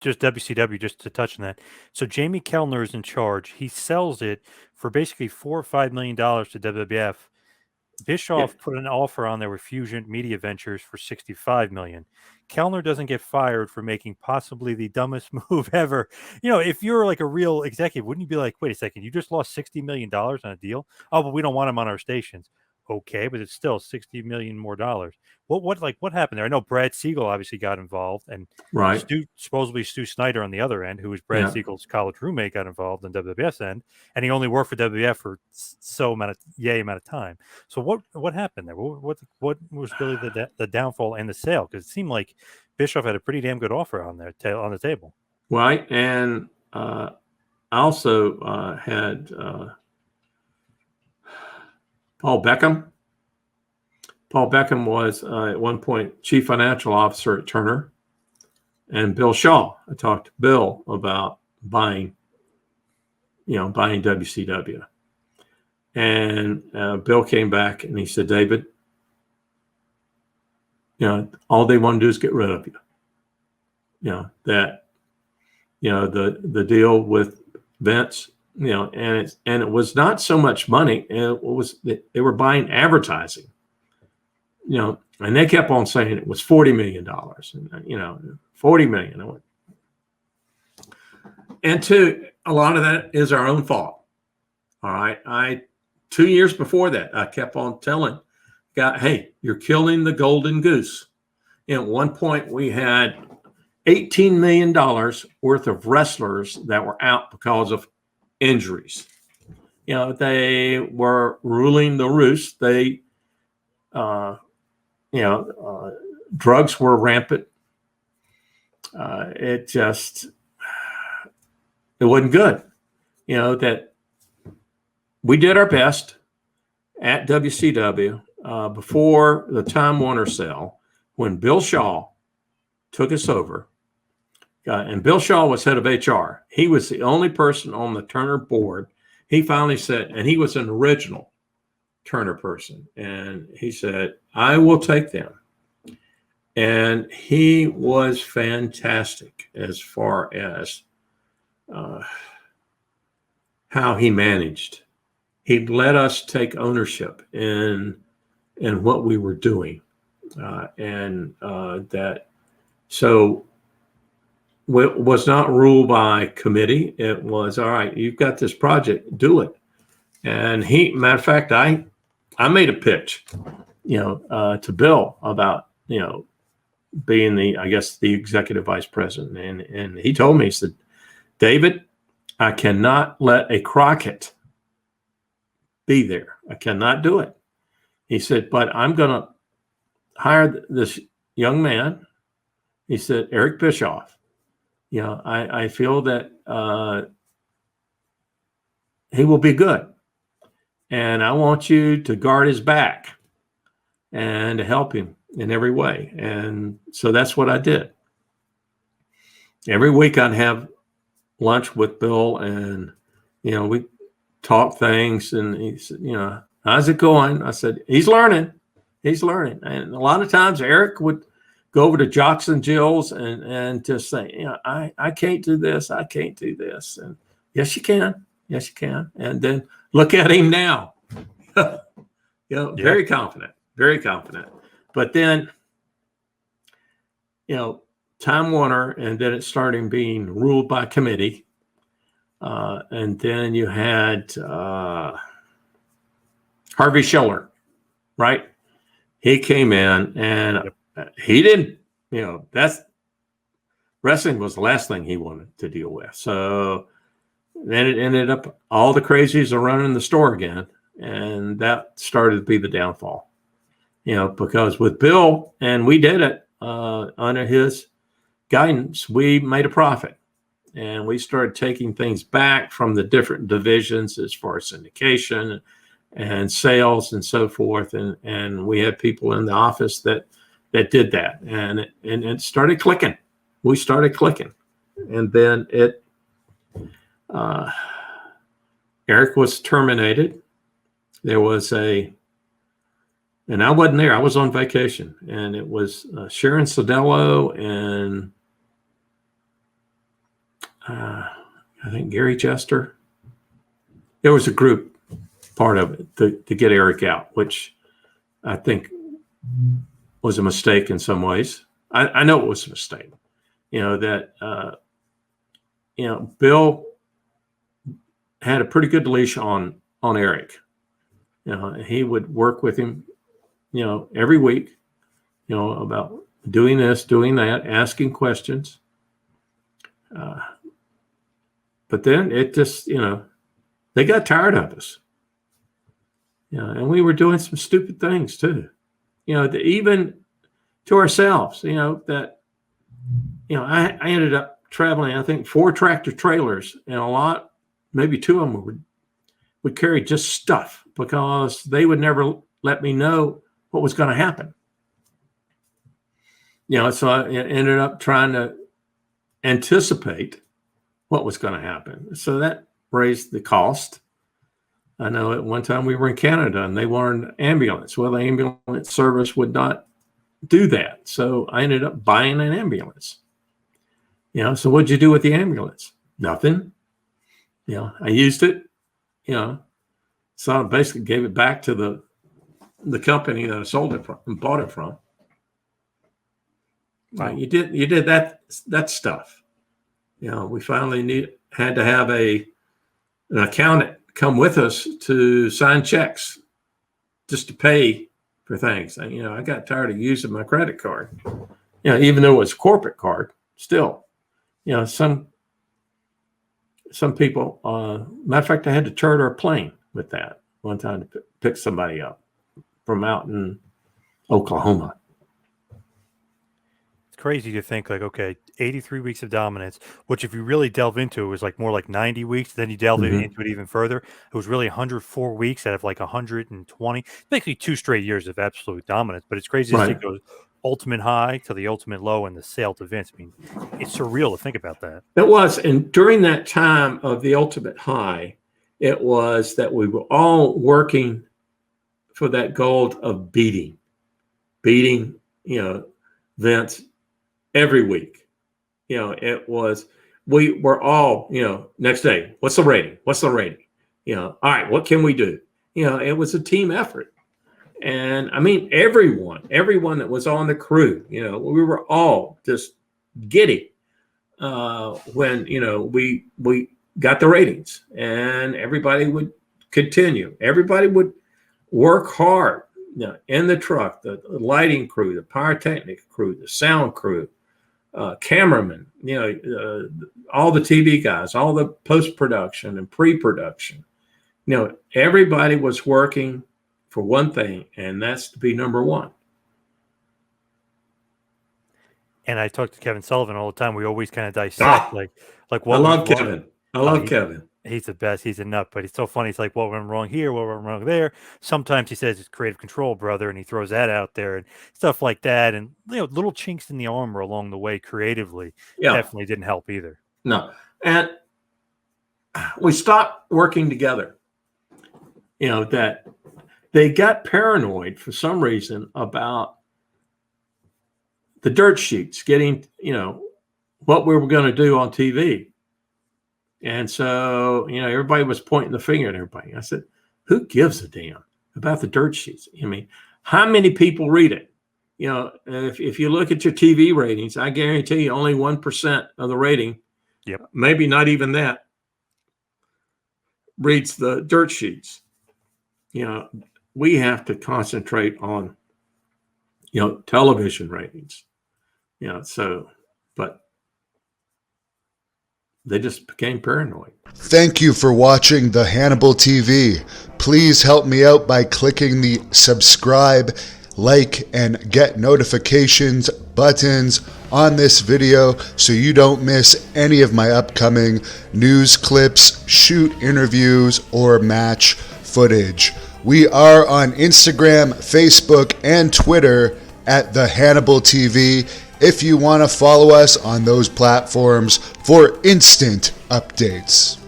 just WCW, just to touch on that. So Jamie Kellner is in charge. He sells it for basically $4 or $5 million to WWF. Bischoff put an offer on there with Fusion Media Ventures for $65 million. Kellner doesn't get fired for making possibly the dumbest move ever. If you're like a real executive, wouldn't you be like, wait a second, you just lost $60 million on a deal? Oh, but we don't want him on our stations. Okay, but it's still $60 million more dollars. What happened there? I know Brad Siegel obviously got involved, and Right. supposedly Stu Snyder on the other end, who was Brad Yeah. Siegel's college roommate, got involved on WWF's end, and he only worked for WWF for amount of time. So what happened there? What was really the downfall and the sale? Because it seemed like Bischoff had a pretty damn good offer on the table. Right, and I also had Paul Beckham. Paul Beckham was at one point chief financial officer at Turner, and Bill Shaw. I talked to Bill about buying WCW, and Bill came back and he said, David, all they want to do is get rid of you. The deal with Vince, and it was not so much money. It was they were buying advertising. And they kept on saying it was $40 million, and $40 million. And a lot of that is our own fault. All right. 2 years before that, I kept on telling God, hey, you're killing the golden goose. And at one point we had $18 million worth of wrestlers that were out because of injuries. They were ruling the roost. They, drugs were rampant. It wasn't good. That we did our best at WCW before the Time Warner sale, when Bill Shaw took us over. And Bill Shaw was head of HR. He was the only person on the Turner board. He finally said, and he was an original Turner person, and he said, I will take them. And he was fantastic as far as how he managed. He let us take ownership in what we were doing, so it was not ruled by committee. It was, all right, you've got this project, do it. And matter of fact, I made a pitch, to Bill about, being the executive vice president. And he told me, he said, David, I cannot let a Crockett be there. I cannot do it. He said, but I'm going to hire this young man. He said, Eric Bischoff. I feel that he will be good. And I want you to guard his back and to help him in every way. And so that's what I did. Every week I'd have lunch with Bill, and, we talk things, and he said, how's it going? I said, he's learning. And a lot of times Eric would go over to Jocks and Jill's and just say, I can't do this. I can't do this. And yes, you can. Yes, you can. And then look at him now, very confident, very confident. But then, Time Warner, and then it started being ruled by committee. And then you had Harvey Schiller, right? He came in, and he didn't, that's wrestling was the last thing he wanted to deal with. So then it ended up all the crazies are running the store again. And that started to be the downfall, because with Bill, and we did it under his guidance, we made a profit. And we started taking things back from the different divisions as far as syndication and sales and so forth. And we had people in the office that did that. And it started clicking. We started clicking. And then Eric was terminated. There was and I wasn't there. I was on vacation. And it was Sharon Sodello and I think Gary Chester. There was a group part of it to get Eric out, which I think was a mistake in some ways. I know it was a mistake. That Bill had a pretty good leash on Eric. He would work with him, every week, about doing this, doing that, asking questions. But then it just, they got tired of us. And we were doing some stupid things too. Even to ourselves, that, I ended up traveling, I think 4 tractor trailers, and a lot, maybe 2 of them would carry just stuff because they would never let me know what was going to happen. So I ended up trying to anticipate what was going to happen. So that raised the cost. I know at one time we were in Canada and they wanted an ambulance. Well, the ambulance service would not do that. So I ended up buying an ambulance. So what'd you do with the ambulance? Nothing. I used it, so I basically gave it back to the company that I sold it from and bought it from. Wow. You did that stuff. We finally had to have an accountant come with us to sign checks just to pay for things. I got tired of using my credit card. Even though it was a corporate card, still, some people, matter of fact, I had to charter a plane with that one time to pick somebody up from out in Oklahoma. It's crazy to think, like, okay, 83 weeks of dominance, which if you really delve into it was like more like 90 weeks. Then you delve into it even further. It was really 104 weeks out of like 120, basically 2 straight years of absolute dominance. But it's crazy to see it goes ultimate high to the ultimate low and the sale to Vince. I mean, it's surreal to think about that. It was. And during that time of the ultimate high, it was that we were all working for that goal of beating, Vince every week. It was, we were all, next day, what's the rating? All right, what can we do? It was a team effort. And I mean, everyone that was on the crew, we were all just giddy when, we got the ratings, and everybody would continue. Everybody would work hard, in the truck, the lighting crew, the pyrotechnic crew, the sound crew, cameramen, all the TV guys, all the post-production and pre-production. Everybody was working for one thing, and that's to be number one. And I talk to Kevin Sullivan all the time. We always kind of dissect like what I love Kevin. I love Kevin. He's the best. He's a nut, but it's so funny. It's like, what went wrong here? What went wrong there? Sometimes he says it's creative control, brother, and he throws that out there and stuff like that. And little chinks in the armor along the way creatively definitely didn't help either. No, and we stopped working together. That they got paranoid for some reason about the dirt sheets getting, what we were going to do on TV. And so, everybody was pointing the finger at everybody. I said, who gives a damn about the dirt sheets? I mean, how many people read it? If you look at your TV ratings, I guarantee you only 1% of the rating, maybe not even that, reads the dirt sheets. We have to concentrate on, television ratings. But they just became paranoid. Thank you for watching the Hannibal TV. Please help me out by clicking the subscribe, like, and get notifications buttons on this video so you don't miss any of my upcoming news clips, shoot interviews, or match footage. We are on Instagram, Facebook, and Twitter at the Hannibal TV if you want to follow us on those platforms for instant updates.